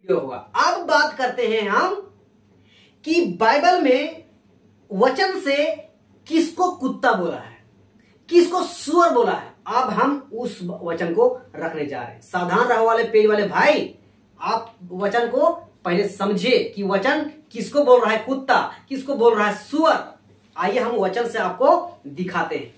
होगा। अब बात करते हैं हम कि बाइबल में वचन से किसको कुत्ता बोला है, किसको सुअर बोला है। अब हम उस वचन को रखने जा रहे हैं। सावधान रहो वाले पेज वाले भाई, आप वचन को पहले समझिए कि वचन किसको बोल रहा है, कुत्ता, किसको बोल रहा है सुअर। आइए हम वचन से आपको दिखाते हैं।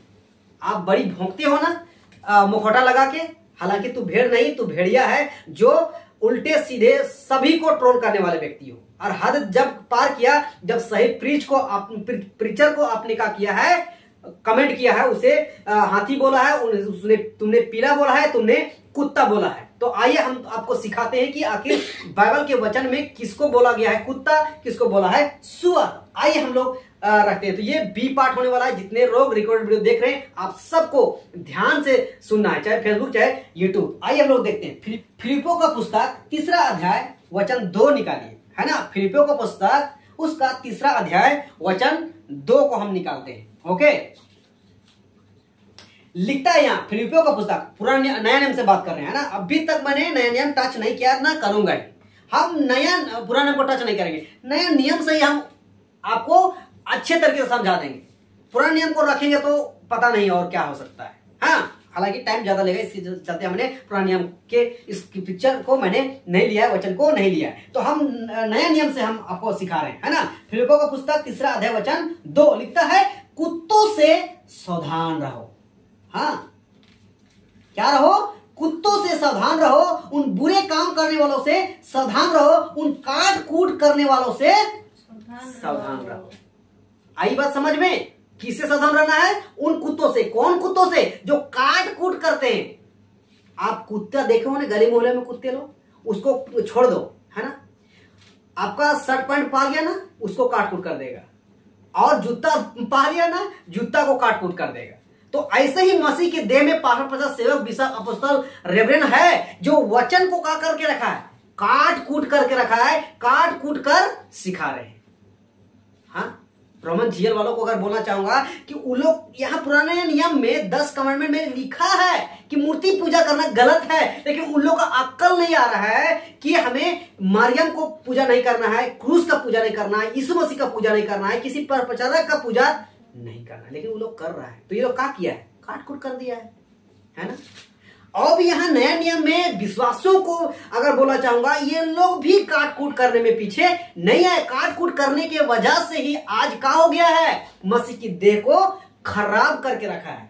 आप बड़ी भौंकते हो ना मुखौटा लगा के, हालांकि तू भेड़ नहीं, तू भेड़िया है जो उल्टे सीधे सभी को ट्रोल करने वाले व्यक्ति हो। और हद जब पार किया, जब सही प्रीचर को आपने क्या किया है, कमेंट किया है, उसे हाथी बोला है, उसने तुमने पीला बोला है, तुमने कुत्ता बोला है। तो आइए हम आपको सिखाते हैं कि आखिर बाइबल के वचन में किसको बोला गया है कुत्ता, किसको बोला है सुअर। आइए हम लोग रखते हैं। तो ये बी पार्ट होने वाला है। जितने लोग रिकॉर्डेड वीडियो देख रहे हैं आप सबको ध्यान से सुनना है, चाहे फेसबुक चाहे यूट्यूब। आइए हम लोग देखते हैं फिलिप्पियों का पुस्तक 3 अध्याय वचन 2 निकालिए, है ना। फिलिप्पियों का पुस्तक उसका 3 अध्याय वचन 2 को हम निकालते हैं। ओके, लिखता है यहाँ फिलिप्पियों का पुस्तक, पुराना नया नियम से बात कर रहे हैं ना। अभी तक मैंने नया नियम टच नहीं किया, ना करूंगा। हम नया पुराने को टच नहीं करेंगे, नया नियम से ही हम आपको अच्छे तरीके से समझा देंगे। पुराने नियम को रखेंगे तो पता नहीं और क्या हो सकता है। हाँ, हालांकि टाइम ज्यादा लगेगा, इसके चलते हमने पुराने नियम के इस पिक्चर को मैंने नहीं लिया है, वचन को नहीं लिया है। तो हम नया नियम से हम आपको सिखा रहे हैं, है ना। फिलिप्पियों का पुस्तक 3 अध्याय वचन 2 लिखता है, कुत्तों से सावधान रहो। हाँ, क्या रहो, कुत्तों से सावधान रहो, उन बुरे काम करने वालों से सावधान रहो, उन काट कूट करने वालों से सावधान रहो। आई बात समझ में, किससे सावधान रहना है, उन कुत्तों से। कौन कुत्तों से, जो काट कूट करते हैं। आप कुत्ता देखे हो ना गली मोहल्ले में, कुत्ते लोग, उसको छोड़ दो, है ना। आपका शर्ट पैंट पा गया ना, उसको काट कूट कर देगा, और जूता पा लिया ना, जूता को काट कूट कर देगा। तो ऐसे ही मसीह के देह में पागल प्रजा सेवक बिशप अपोस्तल रेवरेंड है, जो वचन को क्या करके रखा है, काट कूट करके रखा है, काट कूट कर सिखा रहे हैं। हाँ, रोमन जीएल वालों को अगर बोलना चाहूंगा कि उन लोग यहाँ पुराने नियम में 10 कमांडमेंट में लिखा है कि मूर्ति पूजा करना गलत है, लेकिन उन लोग का अक्ल नहीं आ रहा है कि हमें मरियम को पूजा नहीं करना है, क्रूस का पूजा नहीं करना है, यीशु मसीह का पूजा नहीं करना है, किसी पर प्रचारक का पूजा नहीं करना, लेकिन वो लोग कर रहा है। तो ये लोग क्या किया है, काट कूट कर दिया है ना। और भी यहाँ नया नियम में विश्वासियों को अगर बोलना चाहूंगा, ये लोग भी काट कूट करने में पीछे नहीं है। काट कूट करने के वजह से ही आज क्या हो गया है, मसीह की देह को खराब करके रखा है।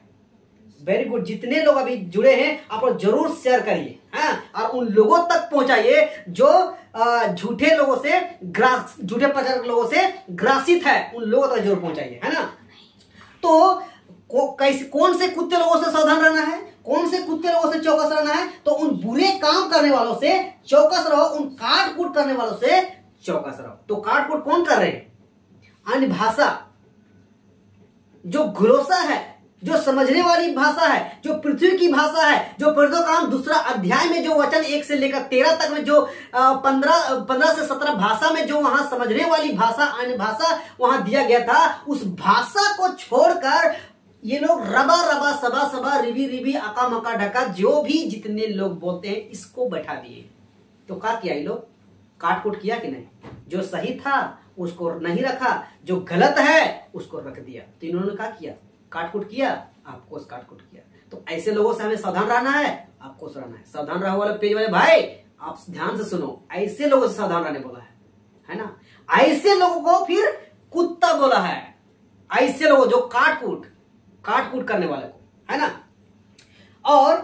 वेरी गुड, जितने लोग अभी जुड़े हैं आप लोग जरूर शेयर करिए, हाँ, और उन लोगों तक पहुंचाइए जो झूठे लोगों से, झूठे प्रचारक लोगों से ग्रासित है, उन लोगों तक जरूर पहुंचाइए, है ना। तो कौन से कुत्ते लोगों से सावधान रहना है, कौन से कुत्ते लोगों से चौकस रहना है, तो उन बुरे काम करने वालों से चौकस रहो, उन काट कूट करने वालों से चौकस रहो। तो काट कूट कौन कर रहे हैं, अन्य भाषा, जो घुरोसा है, जो समझने वाली भाषा है, जो पृथ्वी की भाषा है, जो प्रेरितों 2 अध्याय में जो वचन 1 से लेकर 13 तक में जो 15 से 17 भाषा में जो वहां समझने वाली भाषा, अन्य भाषा वहां दिया गया था, उस भाषा को छोड़कर ये लोग रबा रबा सबा सबा रिबी रिबी अका मका ढका जो भी जितने लोग बोलते हैं इसको बैठा दिए। तो क्या किया ये लोग, काट कूट किया कि नहीं, जो सही था उसको नहीं रखा, जो गलत है उसको रख दिया। तो इन्होंने क्या किया, काट कूट किया, आपको काट कूट किया। तो ऐसे लोगों से हमें सावधान रहना है, आपको रहना है। सावधान रहो वाले पेज वाले भाई, आप ध्यान से सुनो, ऐसे लोगों से सावधान रहने बोला है ना। ऐसे लोगों को फिर कुत्ता बोला है, ऐसे लोगों जो काट कूट करने वाले को, है ना। और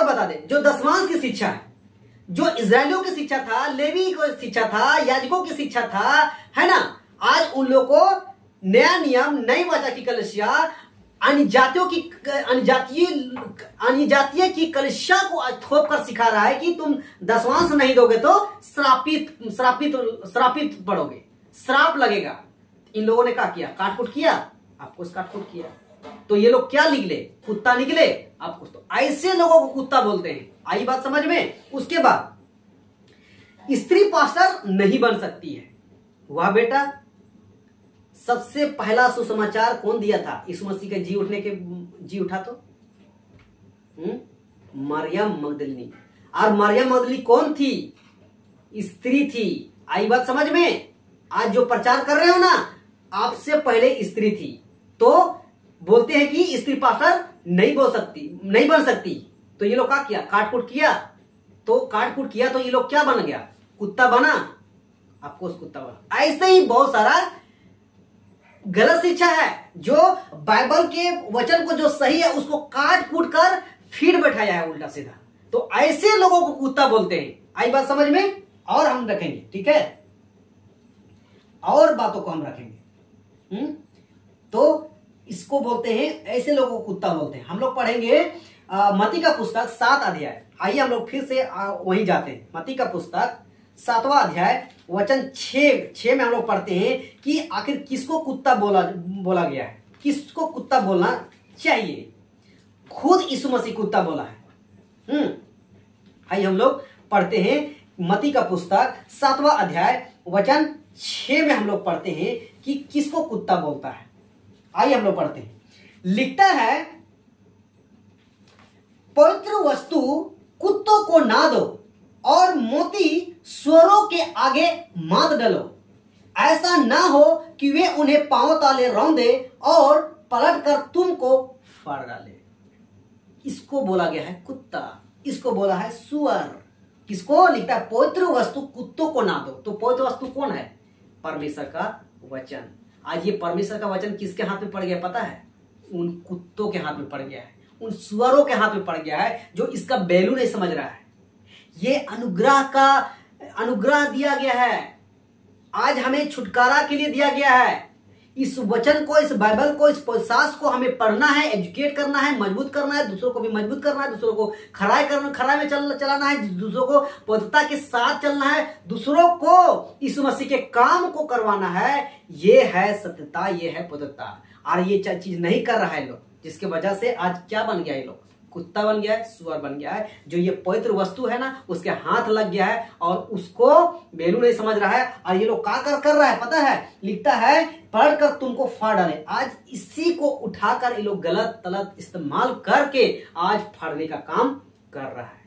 बता दे, जो दशमांश की शिक्षा है, जो इजरायलियों की शिक्षा था, लेवी को शिक्षा था, याजकों की शिक्षा था, है ना, आज उन लोगों को नया नियम, नई वाचा की कलीसिया, अन्यजातीय की कलीसिया को थोप कर सिखा रहा है कि तुम दशमांश नहीं दोगे तो श्रापित पड़ोगे, श्राप लगेगा। इन लोगों ने क्या किया, काट कूट किया, आपको काट कूट किया। तो ये लोग क्या निकले, कुत्ता निकले आपको। तो ऐसे लोगों को कुत्ता बोलते हैं। आई बात समझ में। उसके बाद स्त्री पास्टर नहीं बन सकती है। वह बेटा, सबसे पहला सुसमाचार कौन दिया था यीशु मसीह के जी उठा तो मरियम मगदलिनी। और मरियम मगदलिनी कौन थी, स्त्री थी। आई बात समझ में? आज जो प्रचार कर रहे हो ना, आपसे पहले स्त्री थी, तो बोलते हैं कि स्त्री पास्टर नहीं बोल सकती, नहीं बन सकती। तो ये लोग क्या किया? काट कूट किया। तो काट कूट किया तो ये लोग क्या बन गया? कुत्ता बना। आपको उस कुत्ता बना। ऐसे ही बहुत सारा गलत शिक्षा है, जो बाइबल के वचन को जो सही है उसको काट कूट कर फीड बैठाया है उल्टा सीधा। तो ऐसे लोगों को कुत्ता बोलते हैं। आई बात समझ में? और हम रखेंगे, ठीक है, और बातों को हम रखेंगे। तो इसको बोलते हैं, ऐसे लोगों को कुत्ता बोलते हैं। हम लोग पढ़ेंगे मत्ती का पुस्तक 7 अध्याय। आइए हम लोग फिर से वहीं जाते हैं। मत्ती का पुस्तक 7वां अध्याय वचन 6 में हम लोग पढ़ते हैं कि आखिर किसको कुत्ता बोला गया है, किसको कुत्ता बोलना चाहिए। खुद यीशु मसीह कुत्ता बोला है। आइए हम लोग पढ़ते हैं मत्ती का पुस्तक 7वां अध्याय वचन 6 में हम लोग पढ़ते हैं कि किसको कुत्ता बोलता है। आइए हम लोग पढ़ते हैं। लिखता है, पवित्र वस्तु कुत्तों को ना दो और मोती सुअरों के आगे मत डालो, ऐसा ना हो कि वे उन्हें पांव ताले रौंदे और पलट कर तुमको फाड़ डाले। इसको बोला गया है कुत्ता, इसको बोला है सुअर। किसको? लिखता है पवित्र वस्तु कुत्तों को ना दो। तो पवित्र वस्तु कौन है? परमेश्वर का वचन। आज ये परमेश्वर का वचन किसके हाथ में पड़ गया पता है? उन कुत्तों के हाथ में पड़ गया है, उन सुअरों के हाथ में पड़ गया है, जो इसका वैल्यू नहीं समझ रहा है। ये अनुग्रह दिया गया है, आज हमें छुटकारा के लिए दिया गया है। इस वचन को, इस बाइबल को, इस शास्त्र को हमें पढ़ना है, एजुकेट करना है, मजबूत करना है, दूसरों को भी मजबूत करना है, दूसरों को खराई में चलाना है, दूसरों को पवित्रता के साथ चलना है, दूसरों को यीशु मसीह के काम को करवाना है। ये है सत्यता, ये है पवित्रता। और ये चीज नहीं कर रहा है लोग, जिसके वजह से आज क्या बन गया है? लोग कुत्ता बन गया है, सुअर बन गया है। जो ये पवित्र वस्तु है ना, उसके हाथ लग गया है और उसको वैल्यू नहीं समझ रहा है। और ये लोग क्या कर रहा है पता है? लिखता है, पढ़ कर तुमको फाड़ डाले। आज इसी को उठाकर ये लोग गलत तलत इस्तेमाल करके आज फाड़ने का काम कर रहा है।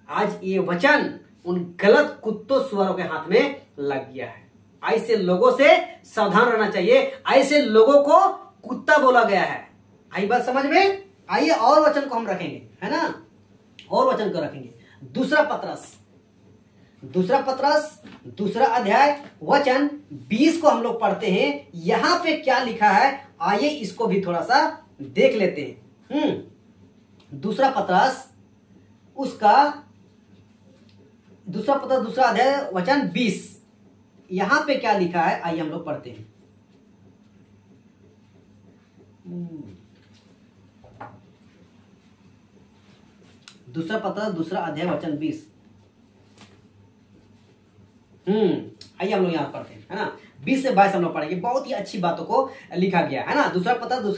आज ये वचन उन गलत कुत्तों सुअरों के हाथ में लग गया है। ऐसे लोगों से सावधान रहना चाहिए, ऐसे लोगों को कुत्ता बोला गया है। आई बात समझ में? आइए और वचन को हम रखेंगे, है ना, और वचन को रखेंगे। दूसरा पत्रस 2 अध्याय वचन 20 को हम लोग पढ़ते हैं। यहां पे क्या लिखा है, आइए इसको भी थोड़ा सा देख लेते हैं। दूसरा पत्रस उसका 2 अध्याय वचन 20, यहां पे क्या लिखा है, आइए हम लोग पढ़ते हैं। दूसरा अध्याय वचन 20। आइए हम लोग यहां पढ़ते हैं, है ना। 20 से 22 हम लोग पढ़ेंगे। बहुत ही अच्छी बातों को लिखा गया है ना। दूसरा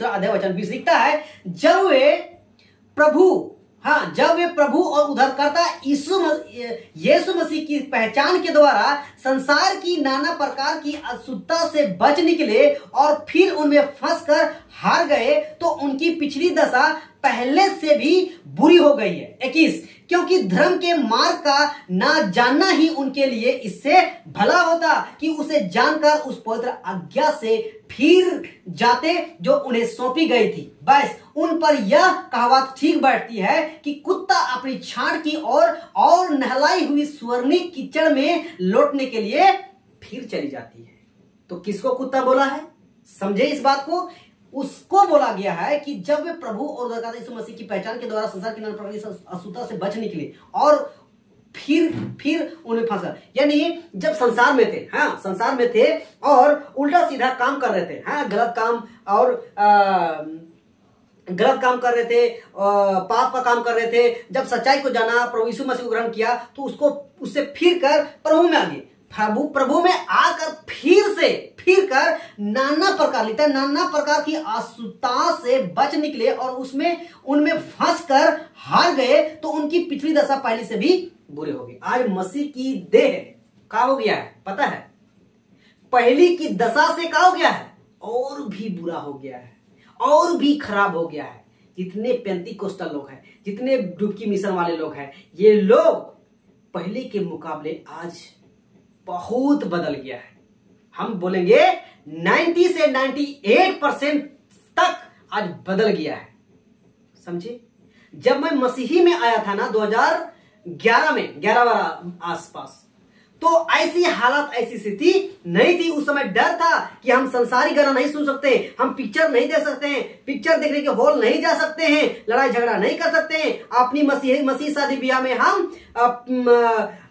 अध्याय वचन 20 लिखता है, जब वे प्रभु और उद्धारकर्ता यीशु मसीह की पहचान के द्वारा संसार की नाना प्रकार की अशुद्धता से बच निकले और फिर उनमें फंसकर हार गए, तो उनकी पिछली दशा पहले से भी बुरी हो गई है। 21, क्योंकि धर्म के मार्ग का ना जानना ही उनके लिए इससे भला होता कि उसे जानकर उस पवित्र आज्ञा से फिर जाते जो उन्हें सौंपी गई थी। 22, उन पर यह कहावत ठीक बैठती है कि कुत्ता अपनी छांट की और नहलाई हुई स्वर्णी कीचड़ में लौटने के लिए फिर चली जाती है। तो किसको कुत्ता बोला है? समझे इस बात को। उसको बोला गया है कि जब वे प्रभु और उद्धारकर्ता यीशु मसीह की पहचान के द्वारा संसार की नाना प्रकार की अशुद्धता से बच निकले और फिर उन्हें फंसा। यानी जब संसार में थे, हाँ संसार में थे और उल्टा सीधा काम कर रहे थे, हाँ गलत काम कर रहे थे, पाप का काम कर रहे थे। जब सच्चाई को जाना, प्रभु यीशु मसीह को ग्रहण किया, तो उससे फिर कर प्रभु में आ गए। प्रभु में आकर फिर कर नाना प्रकार की अशुद्धता से बच निकले और उनमें फंस कर हार गए, तो उनकी पिछली दशा पहले से भी बुरी होगी। आज मसीह की देह क्या हो गया है पता है? पहली की दशा से क्या हो गया है? और भी बुरा हो गया है, और भी खराब हो गया है। जितने पेंतीकोस्टल लोग हैं, जितने डुबकी मिशन वाले लोग हैं, ये लोग पहले के मुकाबले आज बहुत बदल गया है। हम बोलेंगे 90 से 98% तक आज बदल गया है, समझे। जब मैं मसीही में आया था ना 2011 में 11 आसपास, तो ऐसी हालत ऐसी स्थिति नहीं थी। उस समय डर था कि हम संसारी गाना नहीं सुन सकते, हम पिक्चर नहीं देख सकते हैं, पिक्चर देखने के हॉल नहीं जा सकते हैं, लड़ाई झगड़ा नहीं कर सकते हैं, अपनी मसीह शादी ब्याह में हम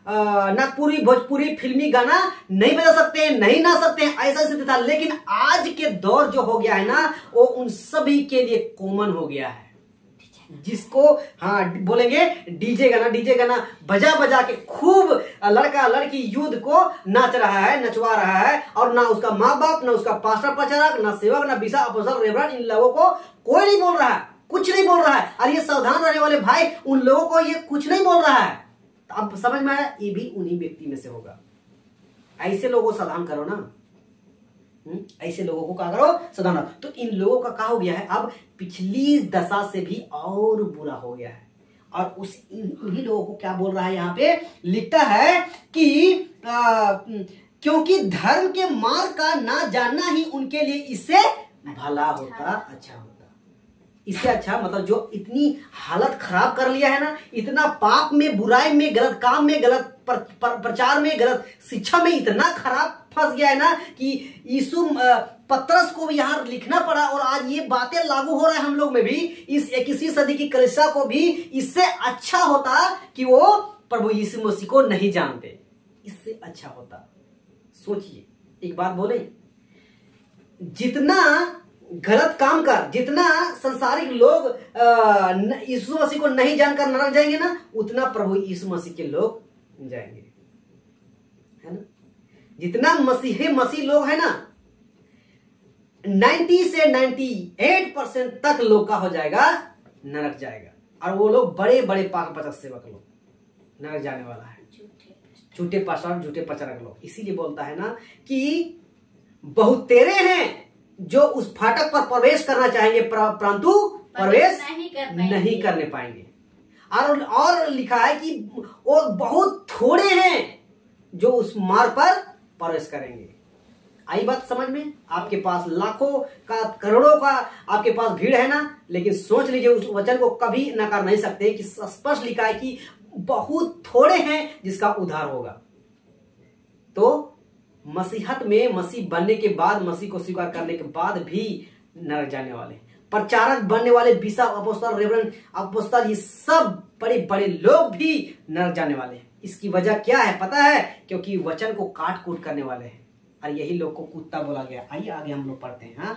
नागपुरी भोजपुरी फिल्मी गाना नहीं बजा सकते हैं, नहीं ना सकते हैं, ऐसा स्थिति था। लेकिन आज के दौर जो हो गया है ना, वो उन सभी के लिए कॉमन हो गया है। जिसको हाँ बोलेंगे डीजे गाना बजा बजा के खूब लड़का लड़की युद्ध को नाच रहा है, नचवा रहा है, और ना उसका माँ बाप, ना उसका पास्टर प्रचारक, ना सेवक, ना बिशप अपोस्टल रेवरेंड, इन लोगों को कोई नहीं बोल रहा है, कुछ नहीं बोल रहा है। और ये सावधान रहने वाले भाई, उन लोगों को ये कुछ नहीं बोल रहा है। अब समझ में आया, ये भी उन्हीं व्यक्ति में से होगा। ऐसे लोगों को सावधान करो ना, ऐसे लोगों को क्या करो, सावधान रहो। तो इन लोगों का क्या हो गया है, अब पिछली दशा से भी और बुरा हो गया है। और उन्हीं लोगों को क्या बोल रहा है, यहाँ पे लिखता है कि क्योंकि धर्म के मार्ग का ना जानना ही उनके लिए इससे भला होता, अच्छा होता। इससे अच्छा मतलब जो इतनी हालत खराब कर लिया है ना, इतना पाप में, बुराई में, गलत काम में, गलत प्रचार में, गलत शिक्षा में इतना खराब फंस गया है ना कि यीशु पतरस को भी यहाँ लिखना पड़ा। और आज ये बातें लागू हो रहा है हम लोग में भी। इस 21वीं सदी की कलीसिया को भी इससे अच्छा होता कि वो प्रभु यीशु मसीह को नहीं जानते, इससे अच्छा होता। सोचिए, एक बात बोले, जितना गलत काम कर, जितना संसारिक लोग यीशु मसीह को नहीं जानकर नरक जाएंगे ना, उतना प्रभु यीशु मसीह के लोग जाएंगे, है ना। जितना मसीह लोग है ना, 90 से 98% तक लोग का हो जाएगा, नरक जाएगा। और वो लोग बड़े बड़े पाक पचास सेवक लोग नरक जाने वाला है, झूठे पास्टर, झूठे प्रचारक लोग। इसीलिए बोलता है ना कि बहुत तेरे हैं जो उस फाटक पर प्रवेश करना चाहेंगे परंतु प्रवेश नहीं करने पाएंगे। और लिखा है कि वो बहुत थोड़े हैं जो उस मार्ग पर प्रवेश करेंगे। आई बात समझ में? आपके पास लाखों का, करोड़ों का आपके पास भीड़ है ना, लेकिन सोच लीजिए, उस वचन को कभी नकार नहीं सकते कि स्पष्ट लिखा है कि बहुत थोड़े हैं जिसका उद्धार होगा। तो मसीहत में, मसीह बनने के बाद, मसीह को स्वीकार करने के बाद भी नरक जाने वाले, प्रचारक बनने वाले, बिशप अपोस्तल रेवरेंड अपोस्तल, ये सब बड़े बड़े लोग भी नरक जाने वाले हैं। इसकी वजह क्या है पता है? क्योंकि वचन को काट कूट करने वाले हैं, और यही लोग को कुत्ता बोला गया। आइए आगे हम लोग पढ़ते हैं। हाँ,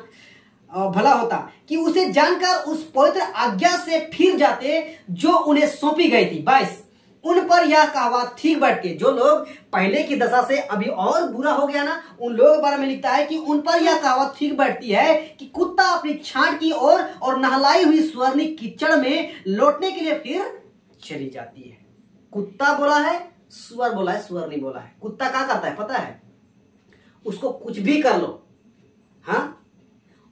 भला होता कि उसे जानकर उस पवित्र आज्ञा से फिर जाते जो उन्हें सौंपी गई थी। 22 उन पर यह कहावत ठीक बैठती है। जो लोग पहले की दशा से अभी और बुरा हो गया ना, उन लोगों के बारे में लिखता है कि उन पर यह कहावत ठीक बैठती है कि कुत्ता अपनी छांट की ओर और नहलाई हुई स्वर्ण कीचड़ में लौटने के लिए फिर चली जाती है। कुत्ता बोला है, सुअर बोला है, सुअर नहीं बोला है। कुत्ता क्या करता है पता है? उसको कुछ भी कर लो, हाँ,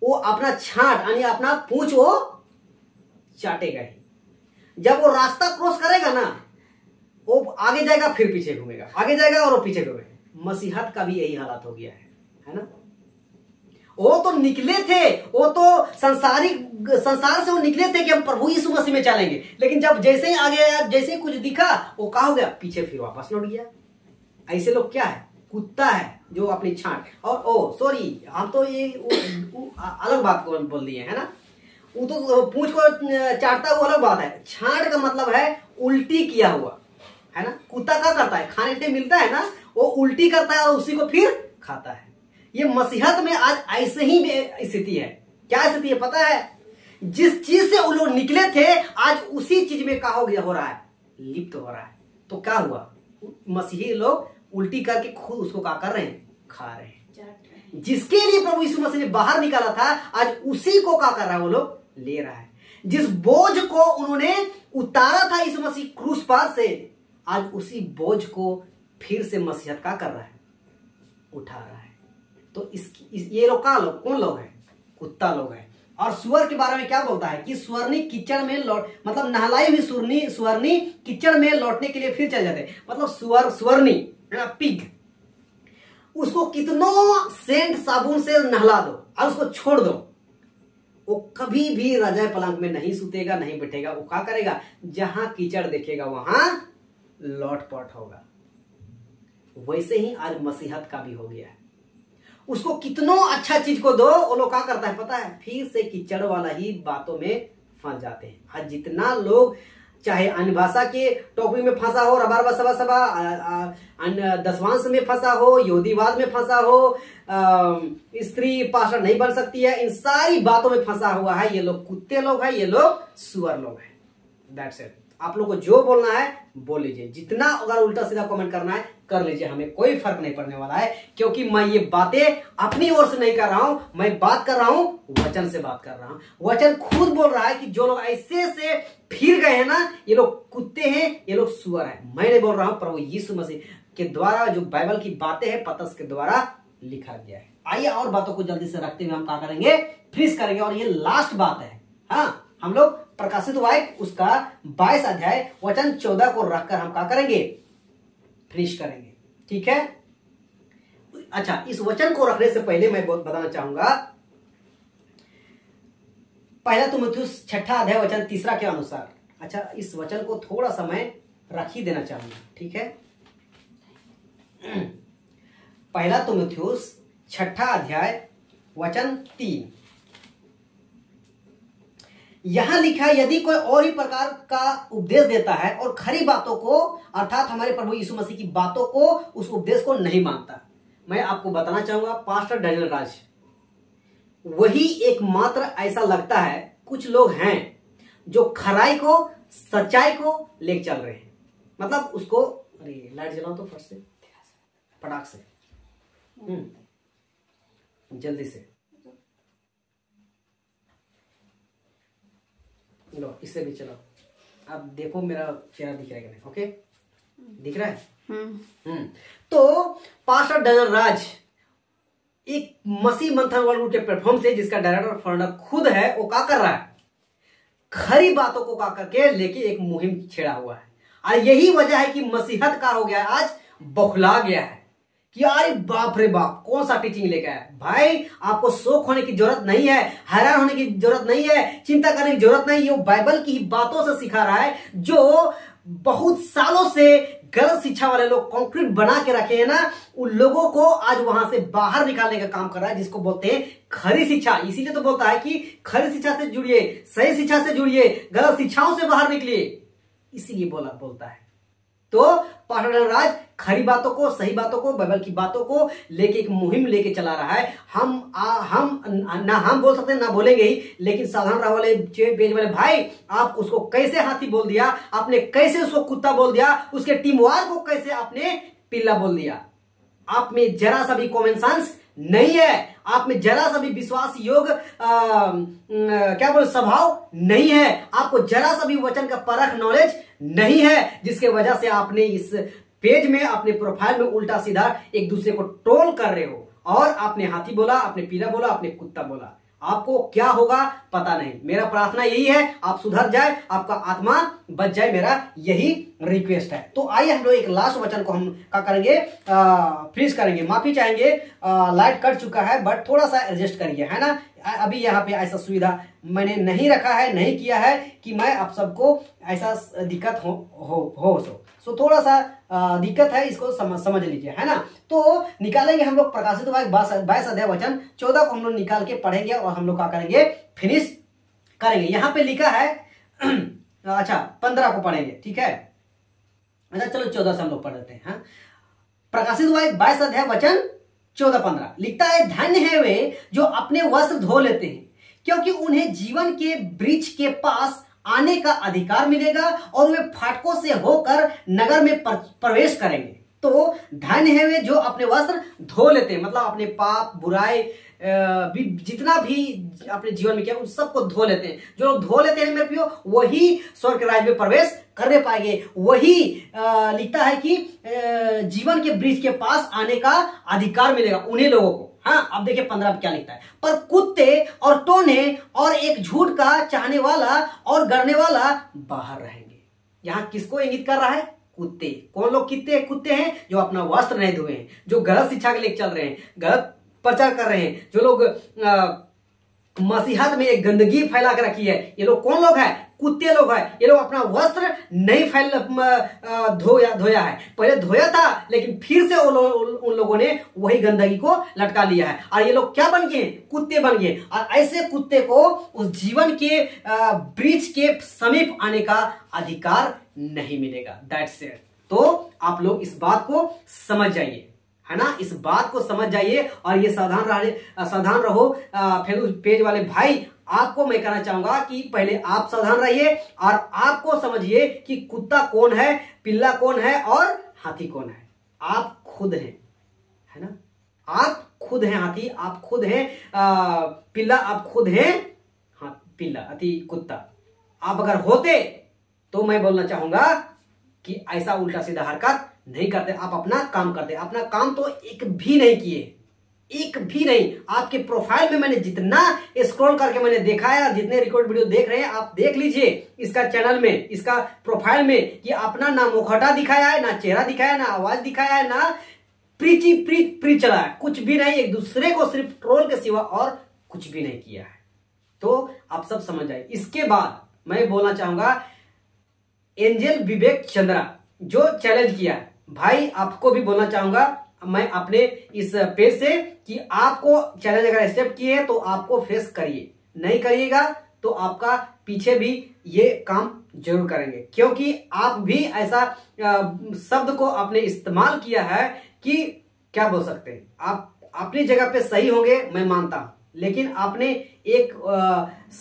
वो अपना छांट यानी अपना पूंछ वो चाटेगा ही। जब वो रास्ता क्रॉस करेगा ना, वो आगे जाएगा फिर पीछे घूमेगा, आगे जाएगा और वो पीछे घूमेगा। मसीहत का भी यही हालत हो गया है ना। वो तो निकले थे, वो तो संसार से वो निकले थे कि हम प्रभु यीशु मसीह में चलेंगे, लेकिन जब जैसे ही आगे आया, जैसे ही कुछ दिखा, वो कहा हो गया, पीछे फिर वापस लौट गया। ऐसे लोग क्या है? कुत्ता है जो अपनी छांट, और सॉरी, हम तो ये अलग बात को बोल दिए है ना। वो तो पूंछ को चाटता हुआ अलग बात है। छांट का मतलब है उल्टी किया हुआ, है ना। कुत्ता क्या करता है? खाने के लिए मिलता है ना, वो उल्टी करता है और उसी को फिर खाता है। ये मसीहत में आज ऐसे ही स्थिति है। क्या स्थिति है पता है? जिस चीज से वो लोग निकले थे, आज उसी चीज में क्या हो रहा है? लिप्त हो रहा है। तो क्या हुआ? मसीही लोग उल्टी करके खुद उसको क्या कर रहे हैं? खा रहे हैं। जिसके लिए प्रभु यीशु मसीह ने बाहर निकाला था, आज उसी को क्या कर रहा है? वो लोग ले रहा है। जिस बोझ को उन्होंने उतारा था यीशु मसीह क्रूस पर से, आज उसी बोझ को फिर से मसीहत क्या कर रहा है? उठा रहा है। तो ये लोग का लोग कौन लोग हैं? कुत्ता लोग हैं। और सुअर के बारे में क्या बोलता है कि सुअरनी कीचड़ में लौट, मतलब नहलाई हुई सुअरनी कीचड़ में लौटने के लिए फिर चल जाते, मतलब सुअरनी पिग, उसको कितनों सेंट साबुन से नहला दो और उसको छोड़ दो, वो कभी भी रजाई पलंग में नहीं सुतेगा, नहीं बैठेगा। वो क्या करेगा, जहां कीचड़ देखेगा वहां लौटपट होगा। वैसे ही आज मसीहत का भी हो गया है। उसको कितनों अच्छा चीज को दो, वो लोग क्या करता है पता है, फिर से कीचड़ वाला ही बातों में फंस जाते हैं। आज जितना लोग चाहे अन्य भाषा के टॉपिक में फंसा हो, रबारबा सभा सभा, दसवांश में फंसा हो, यहूदीवाद में फंसा हो, स्त्री पास्टर नहीं बन सकती है, इन सारी बातों में फंसा हुआ है। ये लोग कुत्ते लोग हैं, ये लोग सुअर लोग हैं। That's it. आप लोग को जो बोलना है बोल लीजिए, जितना अगर उल्टा सीधा कमेंट करना है कर लीजिए, हमें कोई फर्क नहीं पड़ने वाला है, क्योंकि मैं ये बातें अपनी ओर से नहीं कर रहा हूं, मैं बात कर रहा हूं वचन से बात कर रहा हूं। वचन खुद बोल रहा है कि जो लोग ऐसे से फिर गए हैं ना, ये लोग कुत्ते हैं, ये लोग सुअर हैं। मैं नहीं बोल रहा हूं, प्रभु यीशु मसीह के द्वारा जो बाइबल की बातें हैं पतरस के द्वारा लिखा गया है। आइए और बातों को जल्दी से रखते हुए हम क्या करेंगे, फिनिश करेंगे। और ये लास्ट बात है। हाँ, हम लोग प्रकाशित वाक्य उसका 22 अध्याय वचन 14 को रखकर हम क्या करेंगे, फिनिश करेंगे। ठीक है। अच्छा, इस वचन को रखने से पहले मैं बताना चाहूंगा, पहला तीमुथियुस 6 अध्याय वचन 3 के अनुसार, अच्छा इस वचन को थोड़ा सा मैं रख ही देना चाहूंगा। ठीक है। पहला तीमुथियुस 6 अध्याय वचन 3, यहां लिखा है, यदि कोई और ही प्रकार का उपदेश देता है और खरी बातों को अर्थात हमारे प्रभु यीशु मसीह की बातों को, उस उपदेश को नहीं मानता। मैं आपको बताना चाहूंगा, पास्टर डैनियल राज वही एकमात्र ऐसा लगता है, कुछ लोग हैं जो खराई को, सच्चाई को लेकर चल रहे हैं। मतलब उसको, अरे लाइट जलाओ तो फट से, फटाक से, जल्दी से लो, इससे भी चलो। अब देखो मेरा चेहरा दिख रहा है कि नहीं? ओके, दिख रहा है। तो पास्टर डैनियल राज एक मसीह मंथन वर्ल्ड के प्लेटफॉर्म से, जिसका डायरेक्टर फाउंडर खुद है, वो क्या कर रहा है, खरी बातों को क्या करके लेके एक मुहिम छेड़ा हुआ है। और यही वजह है कि मसीहत का हो गया है, आज बौखला गया है कि अरे बाप रे बाप, कौन सा टीचिंग लेकर आया। भाई आपको शोक होने की जरूरत नहीं है, हैरान होने की जरूरत नहीं है, चिंता करने की जरूरत नहीं है। वो बाइबल की बातों से सिखा रहा है, जो बहुत सालों से गलत शिक्षा वाले लोग कंक्रीट बना के रखे हैं ना, उन लोगों को आज वहां से बाहर निकालने का काम कर रहा है, जिसको बोलते हैं खरी शिक्षा। इसीलिए तो बोलता है कि खरी शिक्षा से जुड़िए, सही शिक्षा से जुड़िए, गलत शिक्षाओं से बाहर निकलिए, इसीलिए बोलता है। तो पास्टर डैनियल राज खरी बातों को, सही बातों को, बाइबल की बातों को लेके एक मुहिम लेके चला रहा है। हम बोल सकते हैं ना बोलेंगे ही, लेकिन साधारण राह वाले पेज वाले भाई, आप उसको कैसे हाथी बोल दिया, आपने कैसे उसको कुत्ता बोल दिया, उसके टीम वार को कैसे आपने पिल्ला बोल दिया। आप में जरा सा भी कॉमन सेंस नहीं है, आप में जरा सा भी विश्वास योग क्या बोले स्वभाव नहीं है, आपको जरा सा भी वचन का परख नॉलेज नहीं है, जिसके वजह से आपने इस पेज में, अपने प्रोफाइल में उल्टा सीधा एक दूसरे को ट्रोल कर रहे हो, और आपने हाथी बोला, आपने पीला बोला, आपने कुत्ता बोला। आपको क्या होगा पता नहीं। मेरा प्रार्थना यही है, आप सुधर जाए, आपका आत्मा बच जाए, मेरा यही रिक्वेस्ट है। तो आइए हम लोग एक लास्ट वचन को हम क्या करेंगे, फ्रीज करेंगे। माफी चाहेंगे, लाइट कट चुका है, बट थोड़ा सा एडजस्ट करिए, है ना। अभी यहाँ पे ऐसा सुविधा मैंने नहीं रखा है, नहीं किया है कि मैं आप सबको ऐसा दिक्कत हो सो थोड़ा सा दिक्कत है, इसको समझ लीजिए, है ना। तो निकालेंगे हम लोग प्रकाशित वाक्य 22 अध्याय वचन 14 को हम लोग निकाल के पढ़ेंगे, और हम लोग क्या करेंगे, फिनिश करेंगे। यहाँ पे लिखा है अच्छा 15 को पढ़ेंगे, ठीक है। अच्छा चलो 14 से हम लोग पढ़ लेते हैं। प्रकाशित वाक्य 22 अध्याय वचन 14-15 लिखता है, धन्य है वे जो अपने वस्त्र धो लेते हैं, क्योंकि उन्हें जीवन के वृक्ष के पास आने का अधिकार मिलेगा, और वे फाटकों से होकर नगर में प्रवेश करेंगे। तो धन्य है वे जो अपने वस्त्र धो लेते हैं, मतलब अपने पाप, बुराई, जितना भी अपने जीवन में किया उन सबको धो लेते हैं। जो लोग धो लेते हैं मेरे प्रियो, वही स्वर्ग के राज्य में प्रवेश करने पाएंगे वही लिखता है कि जीवन के वृक्ष के पास आने का अधिकार मिलेगा उन्हीं लोगों को। हाँ, अब देखिए 15 क्या लिखता है, पर कुत्ते और टोने और एक झूठ का चाहने वाला और गढ़ने वाला बाहर रहेंगे। यहां किसको इंगित कर रहा है? कुत्ते। कौन लोग कुत्ते हैं? जो अपना वस्त्र नहीं धोए हैं, जो गलत शिक्षा के लिए चल रहे हैं, गलत प्रचार कर रहे हैं, जो लोग मसीहत में एक गंदगी फैला कर रखी है। ये लोग कौन लोग हैं? कुत्ते लोग हैं। ये लोग अपना वस्त्र नहीं धोया है। पहले धोया था, लेकिन फिर से उन लोगों ने वही गंदगी को लटका लिया है और ये लोग क्या बन गए? कुत्ते बन गए। और ऐसे कुत्ते को उस जीवन के वृक्ष के समीप आने का अधिकार नहीं मिलेगा। That's it. तो आप लोग इस बात को समझ जाइए, है ना, इस बात को समझ जाइए और ये सावधान रहो। फेसबुक पेज वाले भाई, आपको मैं कहना चाहूंगा कि पहले आप सावधान रहिए और आपको समझिए कि कुत्ता कौन है, पिल्ला कौन है और हाथी कौन है। आप खुद हैं, है ना, आप खुद हैं हाथी, आप खुद हैं पिल्ला, आप खुद हैं पिल्ला, हाथी, कुत्ता। आप अगर होते तो मैं बोलना चाहूंगा कि ऐसा उल्टा सीधा हरकत नहीं करते, आप अपना काम करते। अपना काम तो एक भी नहीं किए, एक भी नहीं। आपके प्रोफाइल में मैंने जितना स्क्रॉल करके मैंने देखा है, जितने रिकॉर्ड वीडियो देख रहे हैं आप देख लीजिए इसका चैनल में, इसका प्रोफाइल में, कि अपना ना मुखौटा दिखाया है, ना चेहरा दिखाया है, ना आवाज दिखाया है, ना प्रीच चला है, कुछ भी नहीं। एक दूसरे को सिर्फ ट्रोल के सिवा और कुछ भी नहीं किया है। तो आप सब समझ जाए। इसके बाद मैं बोलना चाहूंगा एंजल विवेक चंद्रा जो चैलेंज किया है, भाई आपको भी बोलना चाहूंगा मैं अपने इस पेज से कि आपको चैलेंज अगर एक्सेप्ट किए हैं तो आपको फेस करिए, नहीं करिएगा तो आपका पीछे भी ये काम जरूर करेंगे, क्योंकि आप भी ऐसा शब्द को आपने इस्तेमाल किया है कि क्या बोल सकते हैं। आप अपनी जगह पे सही होंगे, मैं मानता हूं, लेकिन आपने एक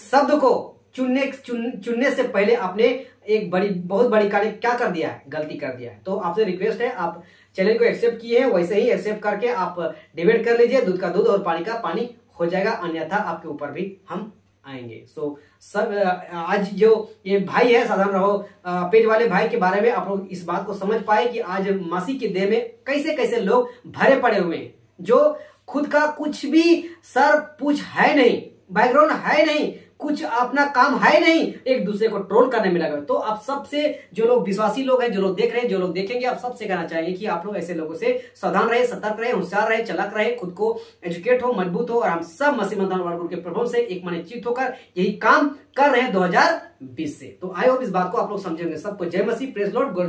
शब्द को चुनने से पहले आपने एक बहुत बड़ी कार्य क्या कर दिया है? गलती कर दिया है। तो आपसे रिक्वेस्ट है, आप चैलेंज को एक्सेप्ट किए हैं, वैसे ही एक्सेप्ट करके आप डिबेट कर लीजिए। दूध का दूध और पानी का पानी हो जाएगा, अन्यथा आपके ऊपर भी हम आएंगे। सो सब आज जो ये भाई है साधारण रहो पेज वाले भाई के बारे में आप लोग इस बात को समझ पाए कि आज मसीह के देह में कैसे कैसे लोग भरे पड़े हुए हैं, जो खुद का कुछ भी सर पूछ है नहीं, बैकग्राउंड है नहीं, कुछ अपना काम है नहीं, एक दूसरे को ट्रोल करने में लगे। तो आप सबसे जो लोग विश्वासी लोग हैं, जो लोग देख रहे हैं, जो लोग देखेंगे, आप सबसे कहना चाहिए कि आप लोग ऐसे लोगों से सावधान रहे, सतर्क रहे, होशियार रहे, चलाक रहे, खुद को एजुकेट हो, मजबूत हो और हम सब मसीह मंथन वर्ग के प्रभाव से एक मन चित होकर यही काम कर रहे हैं 2020 से। तो आई होप इस बात को आप लोग समझेंगे। सबको जय मसीह, प्रेज लॉर्ड, गॉड।